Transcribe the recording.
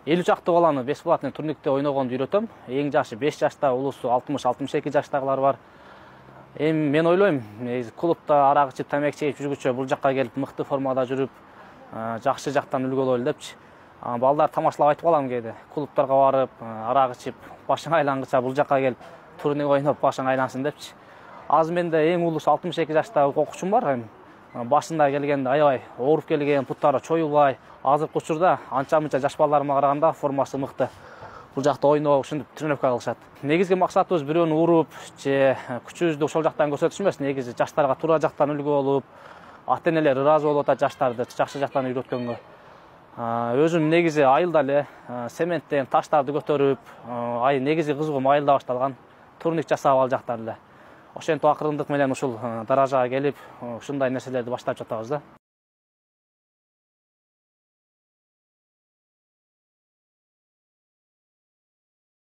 50 чакты баланы бесплатный турникте ойногонду үйрөтөм. Эң жашы 5 жашта, улусу 60-62 жаштагылар бар. Эми мен ойлойм, клубта арак ичип, тамак чегип жүргүчө бул жакка келип мыкты формада жүрүп, жакшы жактан үлгү алайлы депчи. Балдар тамашалап айтып калам кээде. Клубтарга барып, арак ичип, башың айлангыча бул жакка келип, турник ойноп башың айлансын депчи. Азыр менде эң улуусу 62 жаштагы окуучум бар. Башында келгенде аябай ооруп келген, буттары чоюлбай, азыркы учурда анча-мынча жаш балдарыма караганда формасы мыкты. Бул жакта ойноп, ушинтип тренировка кылышат. Негизги максатыбыз бирөөнү уруп, же күчүбүздү ошол жактан көрсөтүш эмес, негизи жаштарга туура жактан үлгү болуп, ата-энелер ыраазы болуп атат жаштарды жакшы жактан үйрөткөнгө. Өзүм негизи айылда эле цементтен таштарды көтөрүп, негизи кызыгуум айылда башталган. Турник жасап ал жактан эле. Ошентип акырындык менен ушул даражага келип, ушундай нерселерди баштап жатабыз да.